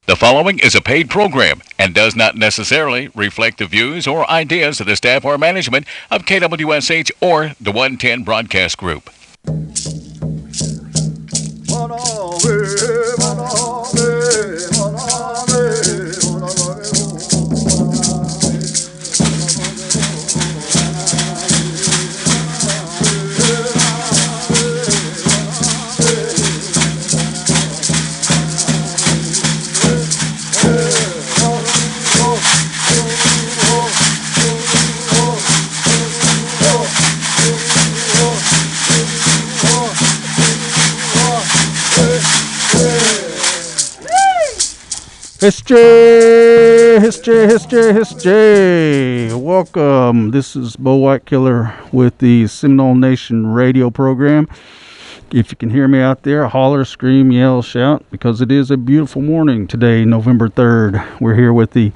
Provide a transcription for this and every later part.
The following is a paid program and does not necessarily reflect the views or ideas of the staff or management of KWSH or the 110 Broadcast Group. History. Welcome. This is Bo WHITEKILLER with the Seminole Nation radio program. If you can hear me out there, holler, scream, yell, shout, because it is a beautiful morning today, November 3rd. We're here with the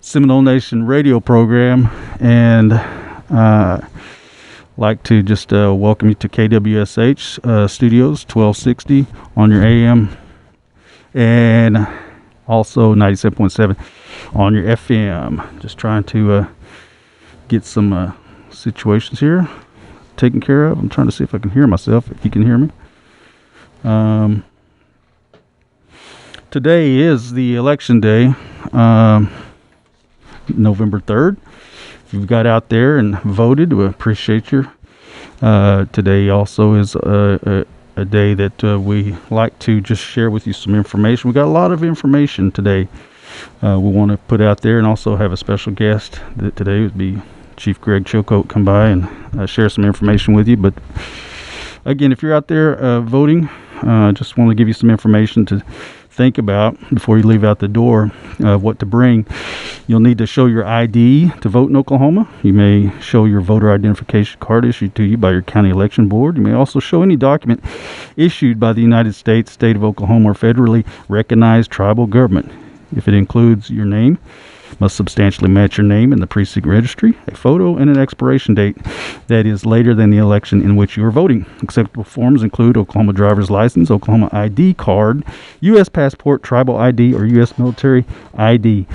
Seminole Nation radio program, and like to just welcome you to KWSH Studios 1260 on your AM and also 97.7 on your FM. Just trying to get some situations here taken care of. I'm trying to see if I can hear myself, if you can hear me. Today is the election day, November 3rd. If you've got out there and voted, we appreciate you. Today also is a day that we like to just share with you some information. We got a lot of information today we want to put out there, and also have a special guest that today would be Chief Greg CHILCOAT come by and share some information with you. But again, if you're out there voting, just want to give you some information to think about before you leave out the door of what to bring. You'll need to show your ID to vote in Oklahoma. You may show your voter identification card issued to you by your county election board. You may also show any document issued by the United States, state of Oklahoma, or federally recognized tribal government. If it includes your name, must substantially match your name in the precinct registry, a photo, and an expiration date that is later than the election in which you are voting. Acceptable forms include Oklahoma driver's license, Oklahoma ID card, U.S. passport, tribal ID, or U.S. military ID.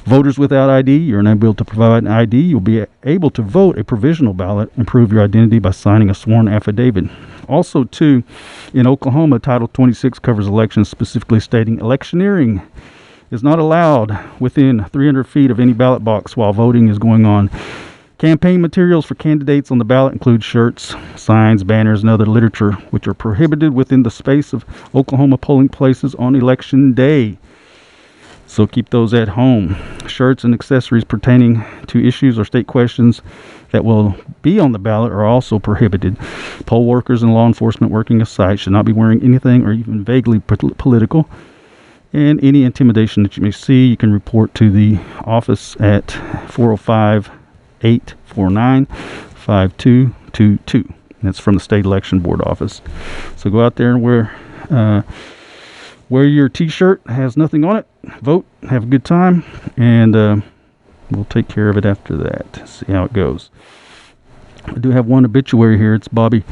Voters without ID, you're unable to provide an ID. You'll be able to vote a provisional ballot and prove your identity by signing a sworn affidavit. Also, too, in Oklahoma, Title 26 covers elections, specifically stating electioneering is not allowed within 300 feet of any ballot box while voting is going on. Campaign materials for candidates on the ballot include shirts, signs, banners, and other literature, which are prohibited within the space of Oklahoma polling places on election day. So keep those at home. Shirts and accessories pertaining to issues or state questions that will be on the ballot are also prohibited. Poll workers and law enforcement working a site should not be wearing anything or even vaguely political. And any intimidation that you may see, you can report to the office at 405-849-5222. That's from the State Election Board office. So go out there and wear your T-shirt, has nothing on it, vote, have a good time, and we'll take care of it after that. See how it goes. I do have one obituary here. It's Bobby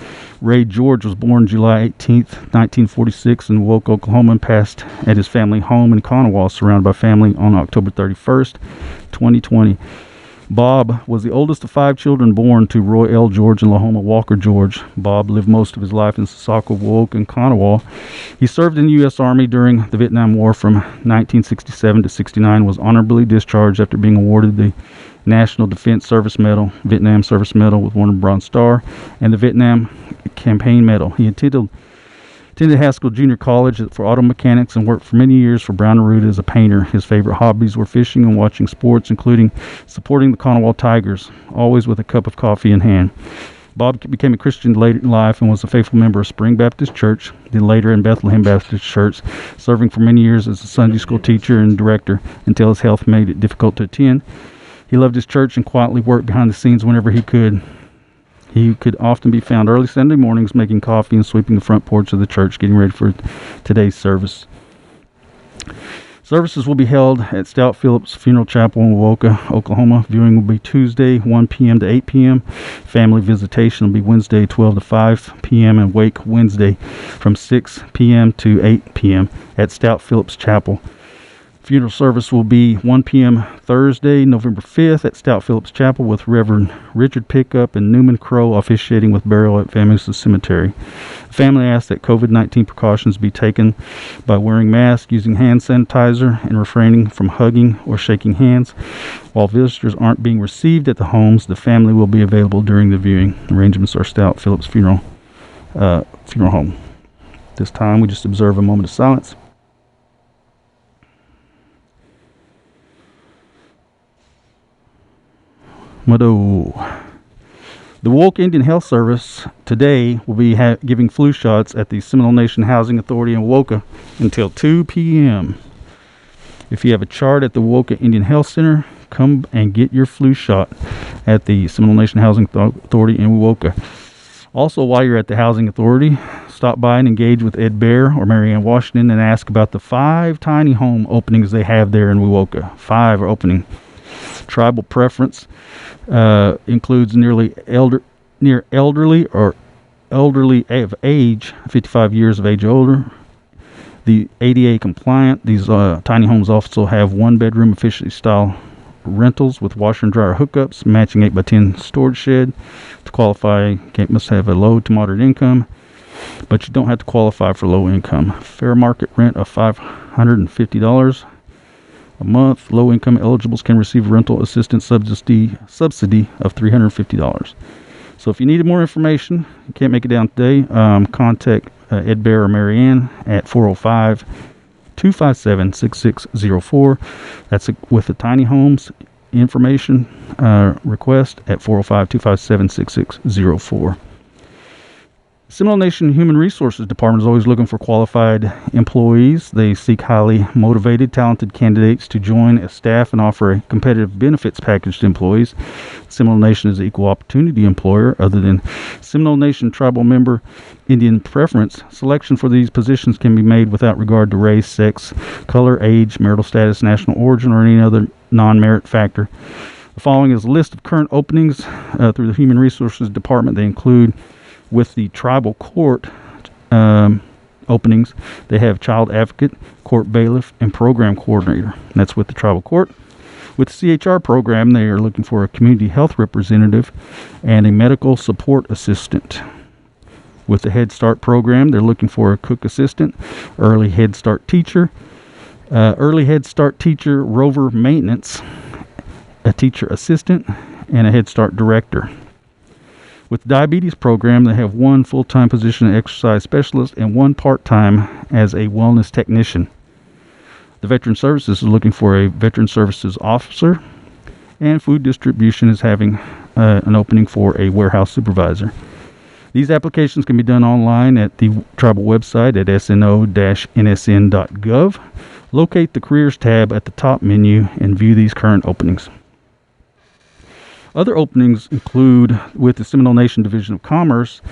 Ray George was born July 18th, 1946 in Woke, Oklahoma, and passed at his family home in Kanawha, surrounded by family, on October 31st, 2020. Bob was the oldest of 5 children born to Roy L. George and Lahoma Walker George. Bob lived most of his life in Saco, Woke, and Kanawha. He served in the U.S. Army during the Vietnam War from 1967 to 69, was honorably discharged after being awarded the National Defense Service Medal, Vietnam Service Medal with Warner Bronze Star, and the Vietnam Campaign Medal. He attended Haskell Junior College for auto mechanics and worked for many years for Brown & Root as a painter. His favorite hobbies were fishing and watching sports, including supporting the Kanawha Tigers, always with a cup of coffee in hand. Bob became a Christian late in life and was a faithful member of Spring Baptist Church, then later in Bethlehem Baptist Church, serving for many years as a Sunday school teacher and director until his health made it difficult to attend. He loved his church and quietly worked behind the scenes whenever he could. He could often be found early Sunday mornings making coffee and sweeping the front porch of the church, getting ready for today's service. Services will be held at Stout Phillips Funeral Chapel in Woka, Oklahoma. Viewing will be Tuesday, 1 p.m. to 8 p.m. Family visitation will be Wednesday, 12 to 5 p.m. and wake Wednesday from 6 p.m. to 8 p.m. at Stout Phillips Chapel. Funeral service will be 1 p.m. Thursday, November 5th at Stout Phillips Chapel with Reverend Richard Pickup and Newman Crow officiating with burial at Family's Cemetery. The family asks that COVID-19 precautions be taken by wearing masks, using hand sanitizer, and refraining from hugging or shaking hands. While visitors aren't being received at the homes, the family will be available during the viewing. Arrangements are Stout Phillips Funeral Home. This time we just observe a moment of silence. The Woke Indian Health Service today will be giving flu shots at the Seminole Nation Housing Authority in Woka until 2 p.m. If you have a chart at the Woka Indian Health Center, come and get your flu shot at the Seminole Nation Housing Authority in Woka. Also, while you're at the Housing Authority, stop by and engage with Ed Bear or Marianne Washington and ask about the 5 tiny home openings they have there in Wewoka. 5 are opening. Tribal preference includes near elderly or elderly of age, 55 years of age or older. The ADA compliant. These tiny homes also have 1-bedroom efficiency style rentals with washer and dryer hookups, matching 8x10 storage shed. To qualify, you must have a low to moderate income, but you don't have to qualify for low income. Fair market rent of $550 a month. Low income eligibles can receive rental assistance subsidy of $350. So if you needed more information, you can't make it down today, contact Ed Bear or Marianne at 405-257-6604. That's with the tiny homes information request at 405-257-6604. Seminole Nation Human Resources Department is always looking for qualified employees. They seek highly motivated, talented candidates to join as staff and offer a competitive benefits package to employees. Seminole Nation is an equal opportunity employer. Other than Seminole Nation tribal member Indian preference, selection for these positions can be made without regard to race, sex, color, age, marital status, national origin, or any other non-merit factor. The following is a list of current openings through the Human Resources Department. They include, with the tribal court openings, they have child advocate, court bailiff, and program coordinator. That's with the tribal court. With the CHR program, they are looking for a community health representative and a medical support assistant. With the Head Start program, they're looking for a cook assistant, early Head Start teacher, rover maintenance, a teacher assistant, and a Head Start director. With the diabetes program, they have 1 full-time position as exercise specialist and 1 part-time as a wellness technician. The Veteran Services is looking for a Veteran Services officer, and Food Distribution is having an opening for a warehouse supervisor. These applications can be done online at the tribal website at sno-nsn.gov. Locate the Careers tab at the top menu and view these current openings. Other openings include with the Seminole Nation Division of Commerce.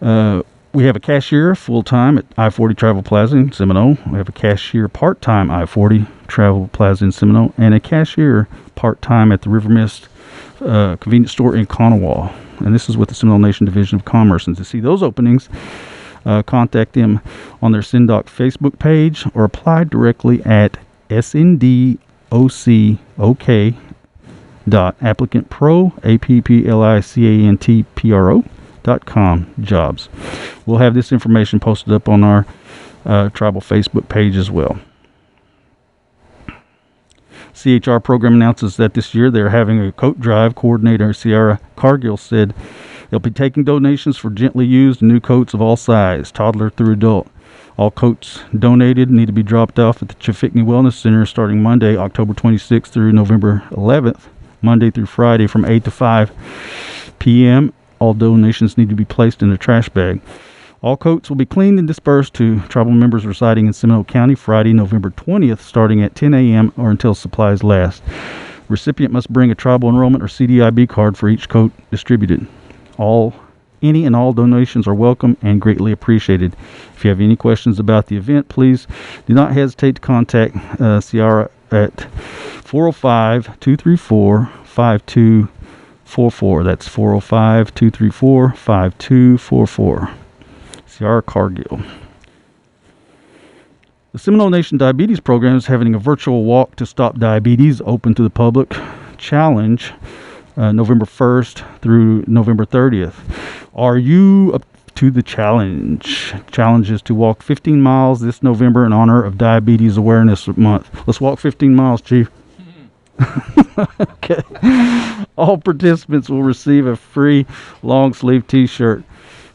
We have a cashier full-time at I-40 Travel Plaza in Seminole. We have a cashier part-time I-40 Travel Plaza in Seminole, and a cashier part-time at the River Mist convenience store in Conowall. And this is with the Seminole Nation Division of Commerce. And to see those openings, contact them on their SINDOC Facebook page or apply directly at sndoc.applicantpro.com jobs. We'll have this information posted up on our tribal Facebook page as well. CHR program announces that this year they're having a coat drive. Coordinator Ciara Cargill said they'll be taking donations for gently used new coats of all size, toddler through adult. All coats donated need to be dropped off at the Chafikni Wellness Center starting Monday, October 26th through November 11th, Monday through Friday from 8 to 5 p.m. All donations need to be placed in a trash bag. All coats will be cleaned and dispersed to tribal members residing in Seminole County Friday, November 20th, starting at 10 a.m. or until supplies last. Recipient must bring a tribal enrollment or CDIB card for each coat distributed. Any and all donations are welcome and greatly appreciated. If you have any questions about the event, please do not hesitate to contact Ciara at 405-234-5244. That's 405-234-5244. Ciara Cargill. The Seminole Nation Diabetes Program is having a virtual walk to stop diabetes open to the public challenge November 1st through November 30th. Are you up to the challenge? Challenge is to walk 15 miles this November in honor of Diabetes Awareness Month. Let's walk 15 miles, Chief. Okay. All participants will receive a free long sleeve t-shirt.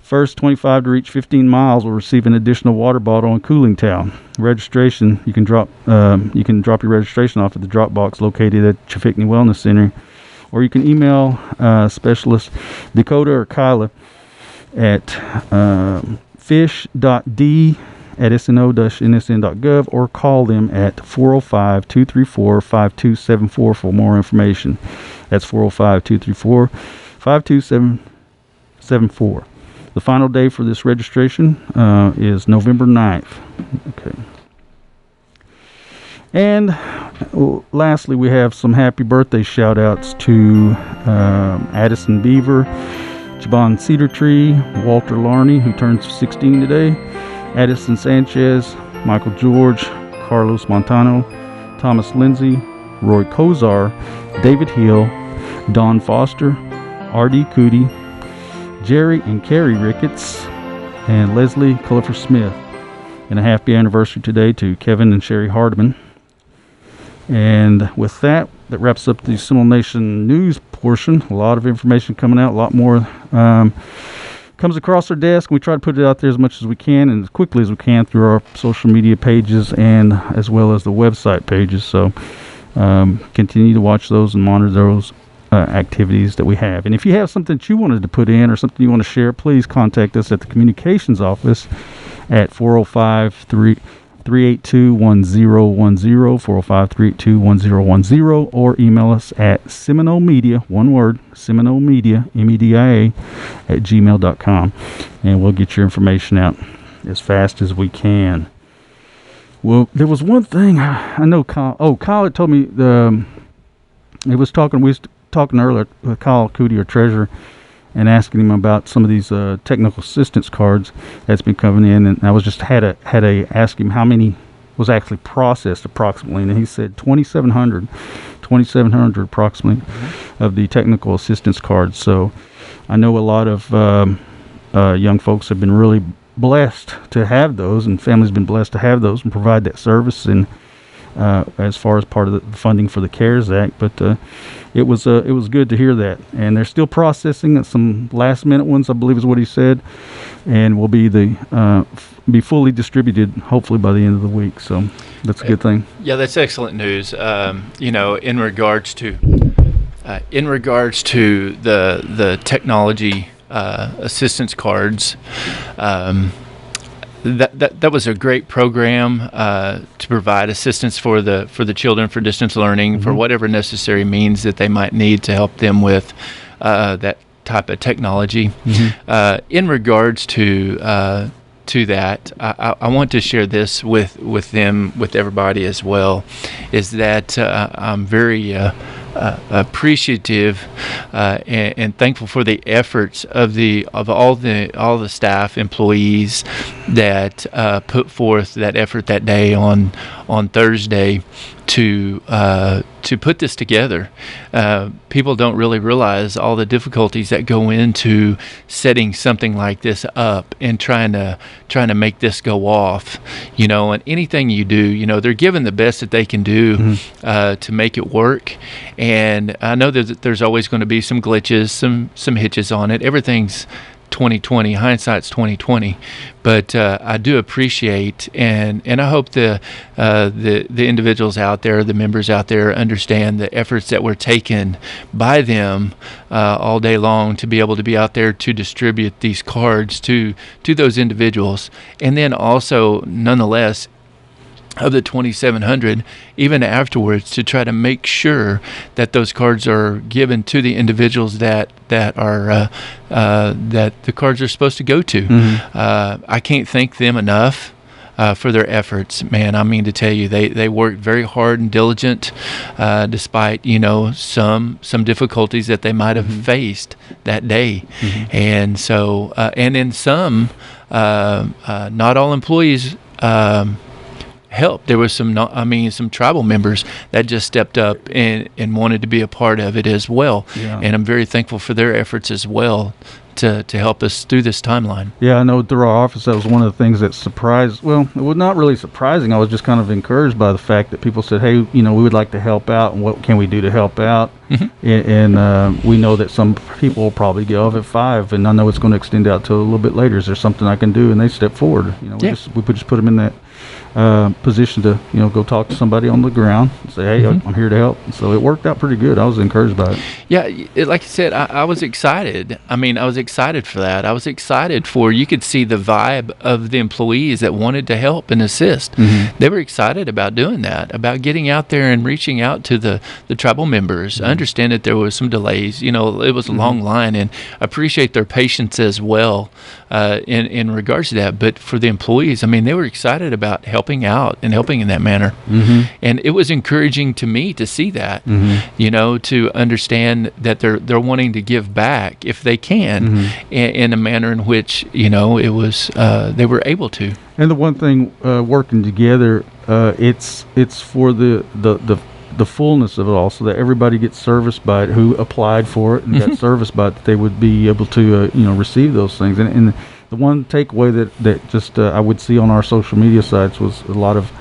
First 25 to reach 15 miles will receive an additional water bottle and cooling towel. Registration, you can drop your registration off at the drop box located at Chaffigny Wellness Center, or you can email specialist Dakota or Kyla at fish.d@sno-nsn.gov, or call them at 405-234-5274 for more information. That's 405-234-5274. The final day for this registration is November 9th. Okay. And lastly, we have some happy birthday shout outs to Addison Beaver, Jabon Cedar Tree, Walter Larney, who turns 16 today, Addison Sanchez, Michael George, Carlos Montano, Thomas Lindsay, Roy Kozar, David Hill, Don Foster, R.D. Cootie, Jerry and Carrie Ricketts, and Leslie Cullifer Smith. And a happy anniversary today to Kevin and Sherry Hardiman. And with that wraps up the Seminole Nation news portion. A lot of information coming out, a lot more comes across our desk. We try to put it out there as much as we can and as quickly as we can through our social media pages and as well as the website pages. So continue to watch those and monitor those activities that we have. And if you have something that you wanted to put in or something you want to share, please contact us at the communications office at 405-382-1010, 405-382-1010, or email us at Seminole Media, one word, Seminole Media, MEDIA, at gmail.com, and we'll get your information out as fast as we can. Well, there was one thing I know Kyle had told me, we was talking earlier with Kyle Cootie, our treasurer, and asking him about some of these technical assistance cards that's been coming in, and I was just had to ask him how many was actually processed approximately, and he said 2,700 approximately of the technical assistance cards. So I know a lot of young folks have been really blessed to have those, and families been blessed to have those and provide that service, and as far as part of the funding for the CARES Act. But it was good to hear that, and they're still processing some last minute ones, I believe is what he said, and will be be fully distributed hopefully by the end of the week. So that's a good thing. Yeah, that's excellent news. In regards to the technology assistance cards, that was a great program to provide assistance for the children for distance learning, for whatever necessary means that they might need to help them with that type of technology. In regards to that, I want to share this with everybody as well, is that I'm very appreciative and thankful for the efforts of all the staff employees that put forth that effort that day on Thursday to put this together. People don't really realize all the difficulties that go into setting something like this up and trying to make this go off. And anything you do, they're given the best that they can do to make it work. And I know that there's always going to be some glitches, some hitches on it. Everything's 2020, hindsight's 2020, but I do appreciate and I hope the individuals out there, the members out there, understand the efforts that were taken by them all day long to be able to be out there to distribute these cards to those individuals, and then also nonetheless of the 2,700, even afterwards, to try to make sure that those cards are given to the individuals that are that the cards are supposed to go to. I can't thank them enough for their efforts. Man, I mean to tell you, they worked very hard and diligent, despite some difficulties that they might have faced that day. And so, and in some, not all employees help. There was some tribal members that just stepped up and wanted to be a part of it as well. Yeah. And I'm very thankful for their efforts as well to help us through this timeline. Yeah, I know through our office that was one of the things that surprised. Well, it was not really surprising. I was just kind of encouraged by the fact that people said, "Hey, we would like to help out, and what can we do to help out?" And we know that some people will probably get off at 5, and I know it's going to extend out to a little bit later. Is there something I can do? And they step forward. We just put them in that position to go talk to somebody on the ground and say, "Hey, I'm here to help." And so it worked out pretty good. I was encouraged by it. Yeah, like I said, I was excited. I mean, I was excited for that. I was excited you could see the vibe of the employees that wanted to help and assist. They were excited about doing that, about getting out there and reaching out to the tribal members. I understand that there was some delays. It was a long line, and I appreciate their patience as well in regards to that. But for the employees, I mean, they were excited about helping out and helping in that manner. And it was encouraging to me to see that, to understand that they're wanting to give back if they can in a manner in which, it was they were able to. And the one thing working together, it's for the fullness of it all, so that everybody gets serviced by it who applied for it and got serviced by it, that they would be able to receive those things. And the one takeaway that just I would see on our social media sites was a lot of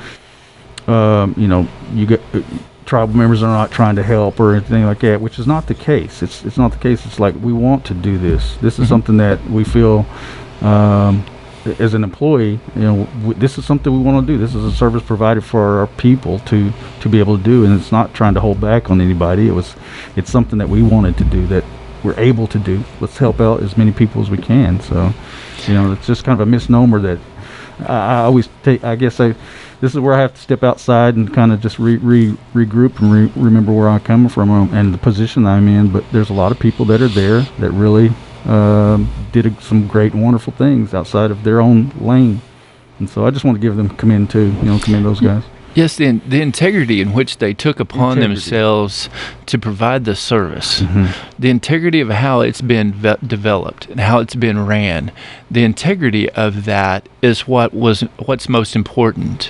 you get tribal members are not trying to help or anything like that, which is not the case. It's not the case. It's like, we want to do this. This is something that we feel as an employee, this is something we want to do. This is a service provided for our people to be able to do, and it's not trying to hold back on anybody. It's something that we wanted to do, that we're able to do. Let's help out as many people as we can. So, it's just kind of a misnomer that I always take. I guess this is where I have to step outside and kind of just regroup and remember where I'm coming from and the position I'm in. But there's a lot of people that are there that really did some great and wonderful things outside of their own lane, and so I just want to give them commend those guys. Yes, the integrity in which they took upon themselves to provide the service, the integrity of how it's been developed and how it's been ran, the integrity of that is what's most important,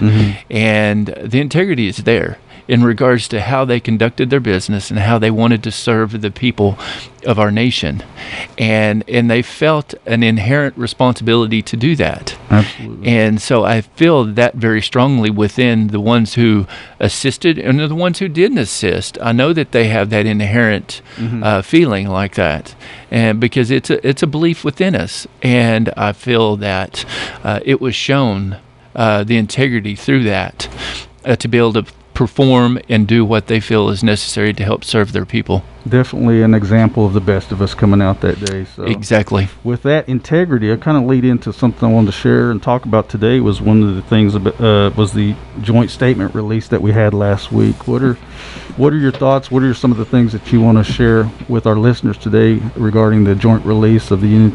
and the integrity is there in regards to how they conducted their business and how they wanted to serve the people of our nation. And they felt an inherent responsibility to do that. Absolutely. And so I feel that very strongly within the ones who assisted and the ones who didn't assist. I know that they have that inherent feeling like that, and because it's a belief within us. And I feel that it was shown the integrity through that to be able to perform and do what they feel is necessary to help serve their people. Definitely an example of the best of us coming out that day. So exactly. With that integrity, I kind of lead into something I wanted to share and talk about today. Was one of the things was the joint statement release that we had last week. What are your thoughts? What are some of the things that you want to share with our listeners today regarding the joint release of the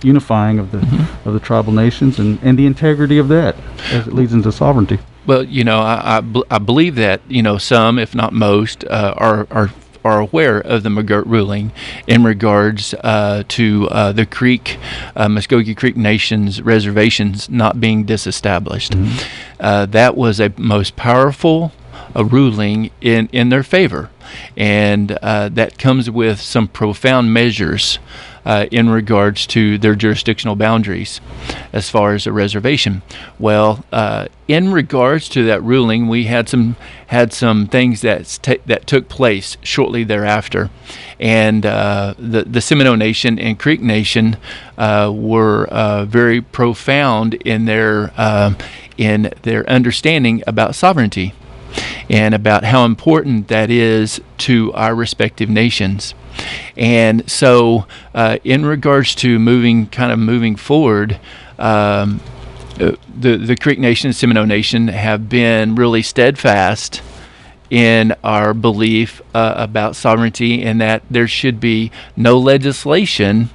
unifying of the tribal nations and the integrity of that as it leads into sovereignty? Well, I believe that some, if not most, are aware of the McGirt ruling in regards to the Muskogee Creek Nation's reservations not being disestablished. That was a most powerful ruling in their favor, and that comes with some profound measures in regards to their jurisdictional boundaries as far as a reservation. Well, in regards to that ruling, we had some things that took place shortly thereafter, and the Seminole Nation and Creek Nation were very profound in their understanding about sovereignty and about how important that is to our respective nations. And so in regards to moving forward, the Creek Nation and Seminole Nation have been really steadfast in our belief about sovereignty, and that there should be no legislation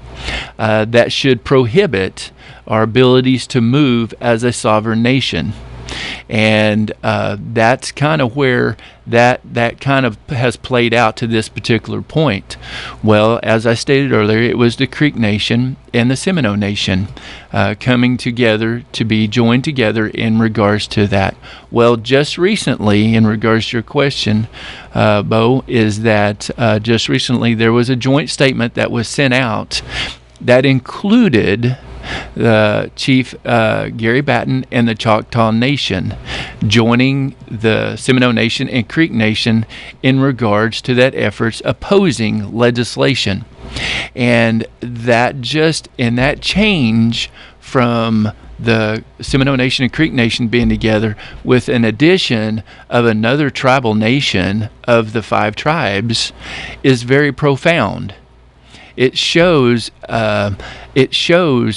that should prohibit our abilities to move as a sovereign nation. And that's kind of where that kind of has played out to this particular point. Well, as I stated earlier, it was the Creek Nation and the Seminole Nation coming together to be joined together in regards to that. Well, just recently, in regards to your question, Bo, is that just recently there was a joint statement that was sent out that included Chief Gary Batten and the Choctaw Nation joining the Seminole Nation and Creek Nation in regards to that efforts opposing legislation. And that change from the Seminole Nation and Creek Nation being together with an addition of another tribal nation of the 5 tribes is very profound. It shows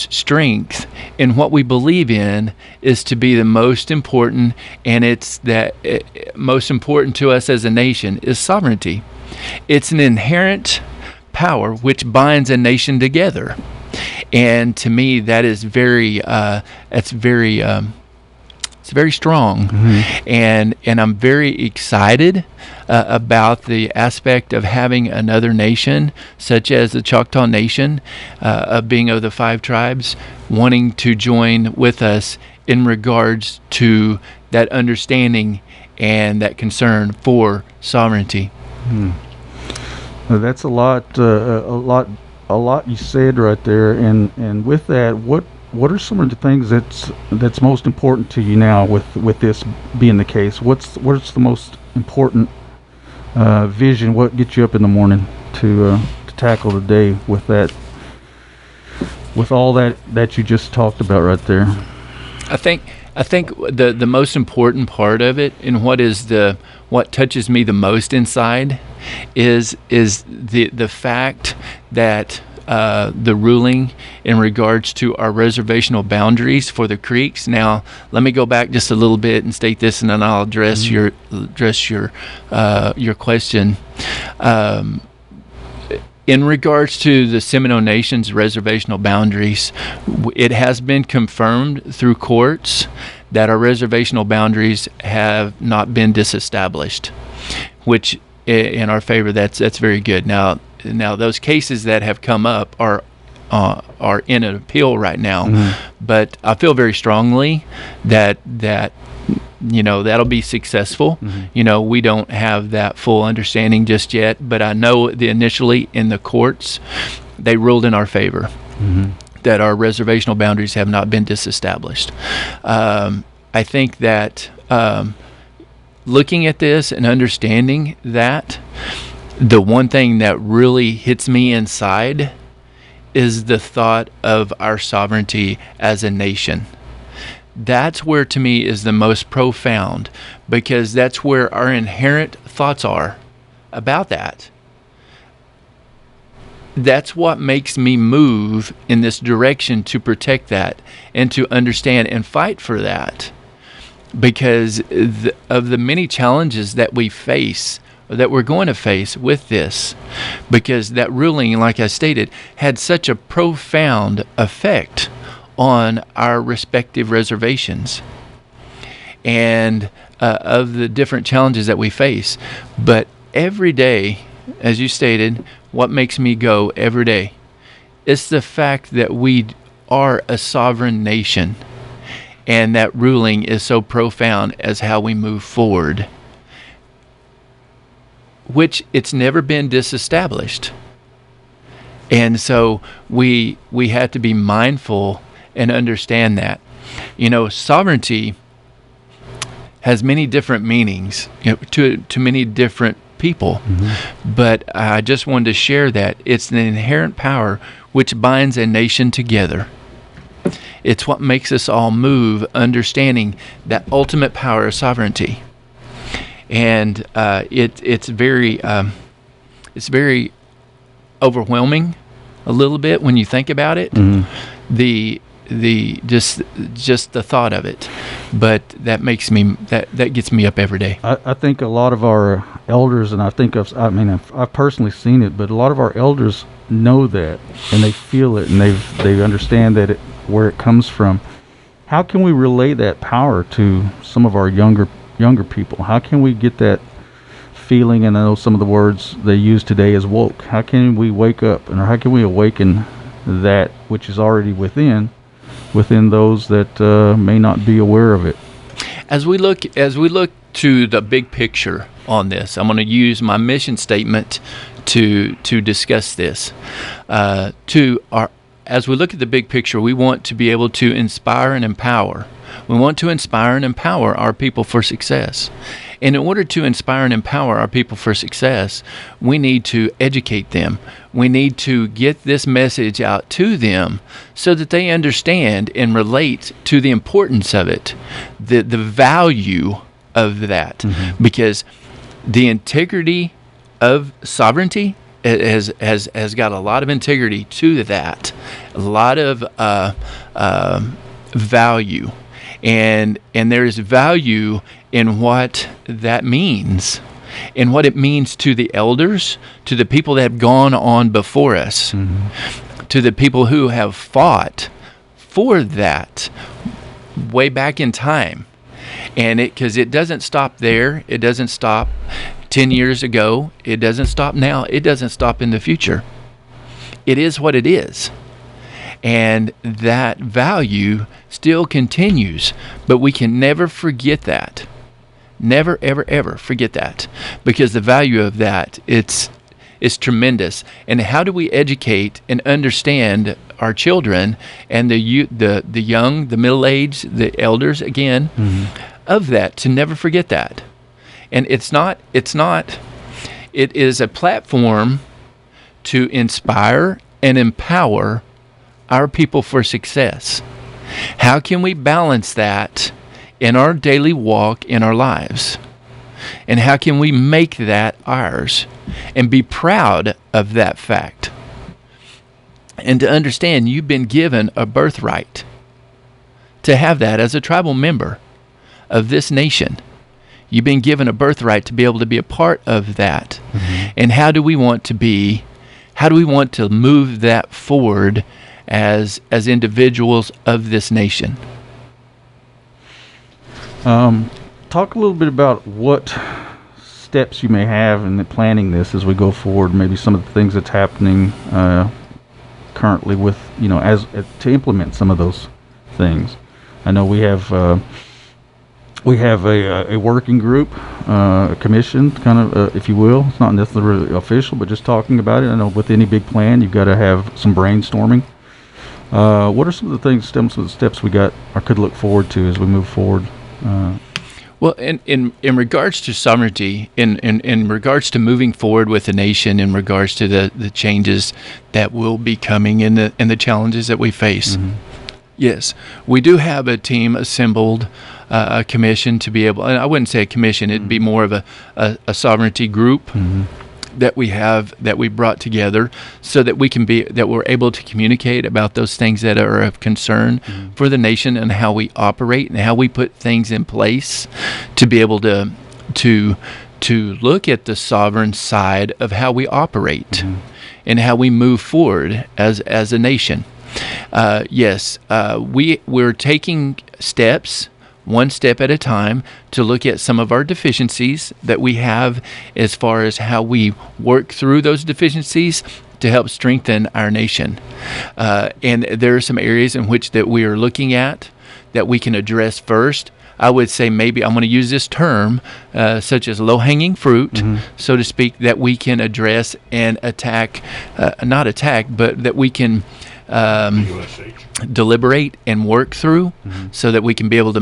strength in what we believe in is to be the most important, and it's that most important to us as a nation is sovereignty. It's an inherent power which binds a nation together, and to me that is very it's very strong. And I'm very excited about the aspect of having another nation such as the Choctaw Nation, of being of the 5 tribes, wanting to join with us in regards to that understanding and that concern for sovereignty. Well, that's a lot you said right there, and with that, what are some of the things that's most important to you now with this being the case? What's the most important vision? What gets you up in the morning to tackle the day with that, with all that you just talked about right there? I think the most important part of it, and what touches me the most inside is the fact that the ruling in regards to our reservational boundaries for the creeks. Now, let me go back just a little bit and state this, and then I'll address your question. In regards to the Seminole Nation's reservational boundaries, it has been confirmed through courts that our reservational boundaries have not been disestablished, which in our favor, that's very good. Now those cases that have come up are in an appeal right now, but I feel very strongly that that'll be successful. We don't have that full understanding just yet, but I know initially in the courts they ruled in our favor that our reservational boundaries have not been disestablished. I think that looking at this and understanding that, the one thing that really hits me inside is the thought of our sovereignty as a nation. That's where, to me, is the most profound, because that's where our inherent thoughts are about that. That's what makes me move in this direction to protect that and to understand and fight for that, because of the many challenges that we face, that we're going to face with this, because that ruling, like I stated, had such a profound effect on our respective reservations and of the different challenges that we face. But every day, as you stated, what makes me go every day? It's the fact that we are a sovereign nation, and that ruling is so profound as how we move forward, which it's never been disestablished. And so we have to be mindful and understand that. Sovereignty has many different meanings to many different people. But I just wanted to share that it's an inherent power which binds a nation together. It's what makes us all move, understanding that ultimate power of sovereignty. And it's very overwhelming a little bit when you think about it. Just the thought of it, but that gets me up every day. I think a lot of our elders, and I've personally seen it, but a lot of our elders know that, and they feel it, and they understand that where it comes from, how can we relay that power to some of our younger people? How can we get that feeling? And I know some of the words they use today is woke. How can we wake up, and how can we awaken that which is already within those that may not be aware of it? As we look to the big picture on this, I'm going to use my mission statement to discuss this. As we look at the big picture, we want to be able to inspire and empower. We want to inspire and empower our people for success. And in order to inspire and empower our people for success, we need to educate them. We need to get this message out to them so that they understand and relate to the importance of it, the value of that. Mm-hmm. Because the integrity of sovereignty has got a lot of integrity to that, a lot of value, and there is value in what that means, and what it means to the elders, to the people that have gone on before us, mm-hmm. to the people who have fought for that way back in time, and because it doesn't stop there, it doesn't stop 10 years ago, it doesn't stop now, it doesn't stop in the future. It is what it is. And that value still continues, but we can never forget that. Never, ever, ever forget that, because the value of that, it's tremendous. And how do we educate and understand our children and the young, the middle-aged, the elders, again, mm-hmm. of that, to never forget that. And it is a platform to inspire and empower our people for success. How can we balance that in our daily walk in our lives? And how can we make that ours and be proud of that fact? And to understand you've been given a birthright to have that as a tribal member of this nation. You've been given a birthright to be able to be a part of that. Mm-hmm. And how do we want to move that forward as individuals of this nation? Talk a little bit about what steps you may have in planning this as we go forward, maybe some of the things that's happening currently with, to implement some of those things. I know we have a working group, a commission, kind of, if you will. It's not necessarily official, but just talking about it. I know with any big plan, you've got to have some brainstorming. What are some of the things, some of the steps we got or could look forward to as we move forward? Well, in regards to sovereignty, in regards to moving forward with the nation, in regards to the changes that will be coming and the challenges that we face. Mm-hmm. Yes, we do have a team assembled, a commission to be able, and I wouldn't say a commission, it'd be more of a sovereignty group mm-hmm. that we brought together so that we're able to communicate about those things that are of concern mm-hmm. for the nation, and how we operate and how we put things in place to be able to look at the sovereign side of how we operate mm-hmm. and how we move forward as a nation. We're taking steps, one step at a time, to look at some of our deficiencies that we have as far as how we work through those deficiencies to help strengthen our nation. And there are some areas in which that we are looking at that we can address first. I would say maybe I'm going to use this term, such as low-hanging fruit, mm-hmm. so to speak, that we can address and not attack, but that we can deliberate and work through mm-hmm. so that we can be able to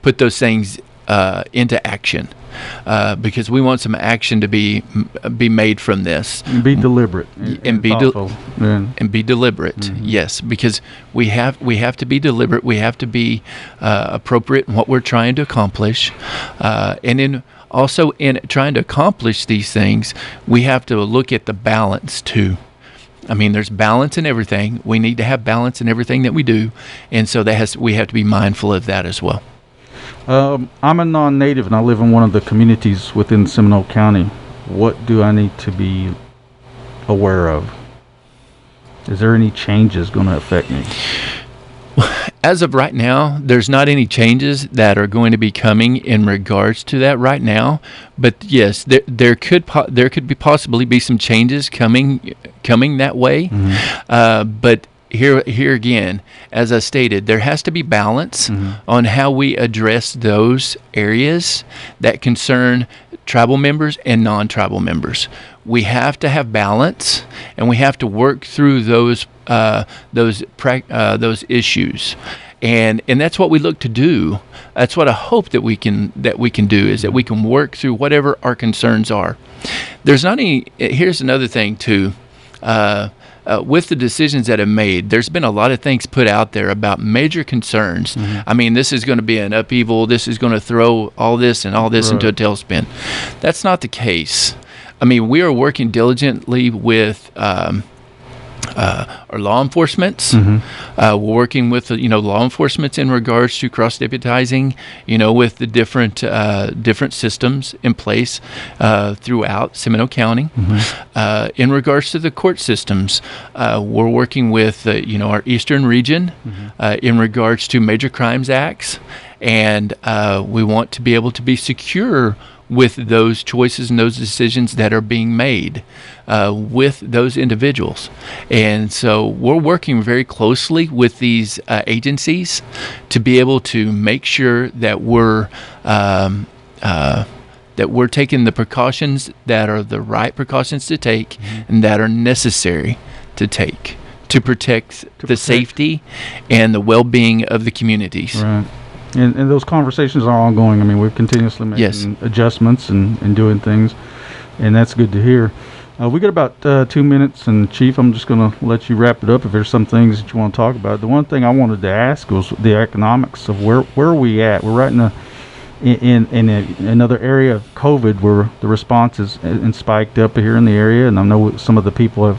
put those things into action, because we want some action to be made from this. And be deliberate and be thoughtful. And be deliberate. Mm-hmm. Yes, because we have to be deliberate. We have to be appropriate in what we're trying to accomplish, and also in trying to accomplish these things, we have to look at the balance too. I mean, there's balance in everything. We need to have balance in everything that we do, and so we have to be mindful of that as well. I'm a non-native, and I live in one of the communities within Seminole County. What do I need to be aware of? Is there any changes going to affect me? As of right now, there's not any changes that are going to be coming in regards to that right now. But yes, there could be possibly be some changes coming that way. But here again, as I stated, there has to be balance on how we address those areas that concern tribal members and non-tribal members. We have to have balance, and we have to work through those issues, and that's what we look to do. That's what I hope that we can do, is that we can work through whatever our concerns are. There's not any. Here's another thing too. With the decisions that have made, there's been a lot of things put out there about major concerns. I mean, this is going to be an upheaval. This is going to throw all this into a tailspin. That's not the case. I mean, we are working diligently with our law enforcements. We're working with law enforcement in regards to cross deputizing, with the different systems in place throughout Seminole County. In regards to the court systems, we're working with our eastern region in regards to major crimes acts, and we want to be able to be secure with those choices and those decisions that are being made with those individuals. And so we're working very closely with these agencies to be able to make sure that we're taking the precautions that are the right precautions to take and that are necessary to take to protect the safety and the well-being of the communities. Right. And those conversations are ongoing. I mean, we're continuously making adjustments and doing things, and that's good to hear. We got about 2 minutes, and Chief, I'm just going to let you wrap it up if there's some things that you want to talk about. The one thing I wanted to ask was the economics of where are we at? We're right in another area of COVID where the response is spiked up here in the area, and I know some of the people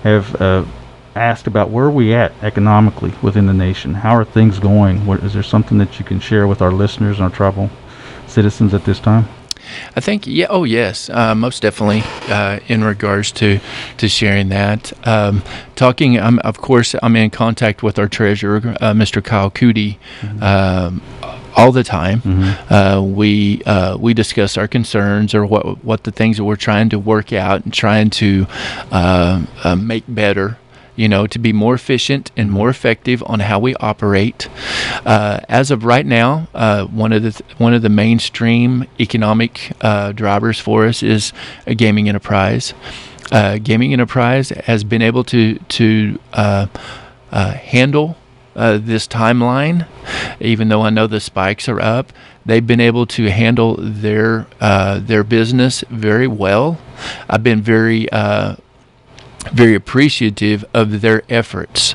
have asked about where are we at economically within the nation. How are things going? Is there something that you can share with our listeners and our tribal citizens at this time? I think, yes, most definitely in regards to sharing that. Of course, I'm in contact with our treasurer, Mr. Kyle Cootie, all the time. We discuss our concerns or what the things that we're trying to work out and trying to make better, to be more efficient and more effective on how we operate. As of right now, one of the mainstream economic drivers for us is a gaming enterprise. Gaming enterprise has been able to handle this timeline, even though I know the spikes are up. They've been able to handle their business very well. I've been very appreciative of their efforts.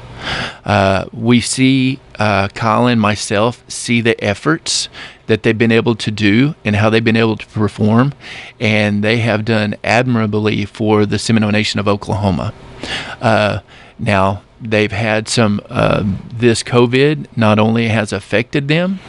We see, Colin, myself, see the efforts that they've been able to do and how they've been able to perform, and they have done admirably for the Seminole Nation of Oklahoma. Now, they've had some, this COVID not only has affected them,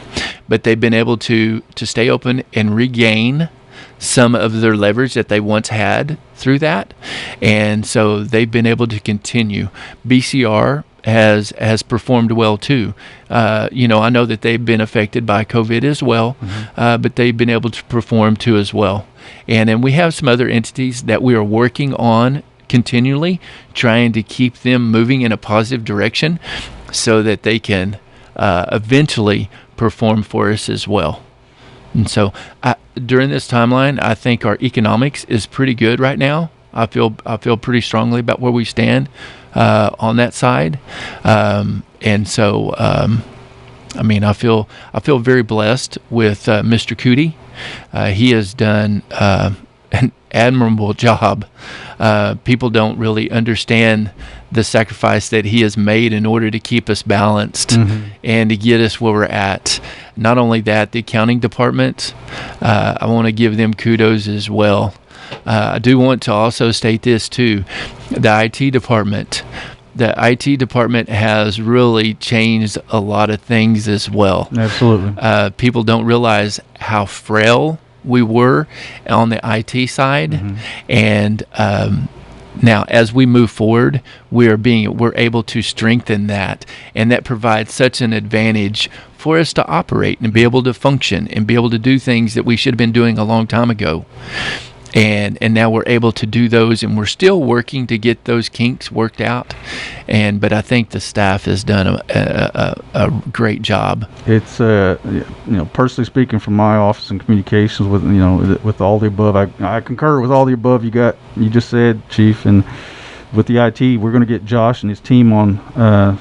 but they've been able to stay open and regain some of their leverage that they once had through that, and so they've been able to continue. BCR has performed well too. I know that they've been affected by COVID as well, but they've been able to perform too as well. And then we have some other entities that we are working on continually, trying to keep them moving in a positive direction so that they can eventually perform for us as well. And so during this timeline, I think our economics is pretty good right now. I feel pretty strongly about where we stand on that side. And so, I feel very blessed with Mr. Cootie. He has done an admirable job. People don't really understand the sacrifice that he has made in order to keep us balanced and to get us where we're at. Not only that, the accounting department, I want to give them kudos as well. I do want to also state this too. The IT department has really changed a lot of things as well. Absolutely. People don't realize how frail we were on the IT side, and Now, as we move forward, we're able to strengthen that, and that provides such an advantage for us to operate and be able to function and be able to do things that we should have been doing a long time ago. And now we're able to do those, and we're still working to get those kinks worked out. But I think the staff has done a great job. It's personally speaking, from my office and communications with all the above, I concur with all the above you just said, Chief. And with the IT, we're going to get Josh and his team on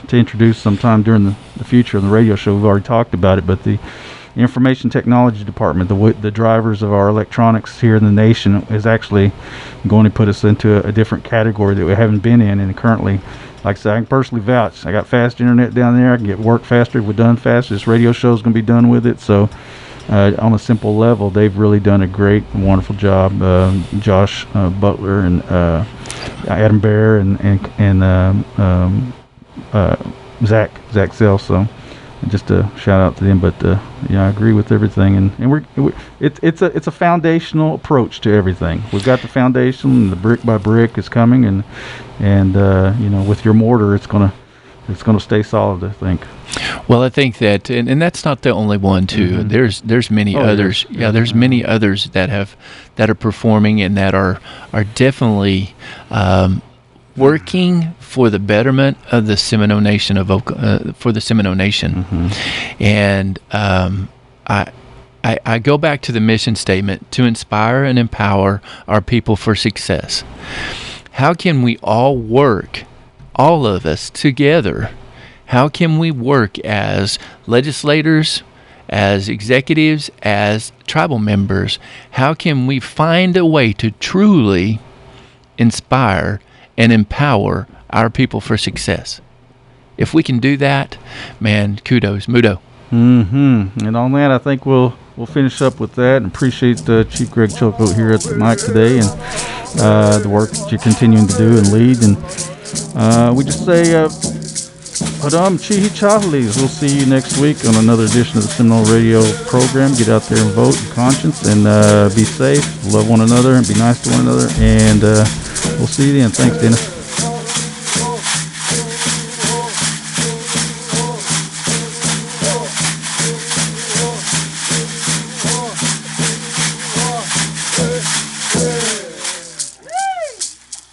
to introduce sometime during the future of the radio show. We've already talked about it, but the Information Technology Department, the drivers of our electronics here in the nation, is actually going to put us into a different category that we haven't been in. And currently, like I said, I can personally vouch. I got fast internet down there. I can get work faster. We're done faster. This radio show is going to be done with it. So on a simple level, they've really done a great, wonderful job. Josh Butler and Adam Bear and Zach Zell. So just a shout out to them. But I agree with everything, and it's a foundational approach to everything. We've got the foundation, and the brick by brick is coming, and with your mortar, it's gonna stay solid, I think. Well, I think that, and that's not the only one too. Mm-hmm. There's many others. Yeah, there's many others that are performing and that are definitely working for the betterment of the Seminole Nation for the Seminole Nation. Mm-hmm. And I go back to the mission statement: to inspire and empower our people for success. How can we all work, all of us together? How can we work as legislators, as executives, as tribal members? How can we find a way to truly inspire and empower our people for success? If we can do that, man, kudos, mudo. Mm-hmm. And on that, I think we'll finish up with that, and appreciate Chief Greg Chilcoat here at the mic today, and the work that you're continuing to do and lead. And we just say, Padam Chihi Chahlis. We'll see you next week on another edition of the Seminole Radio program. Get out there and vote in conscience, and be safe, love one another, and be nice to one another. And we'll see you then. Thanks, Dennis.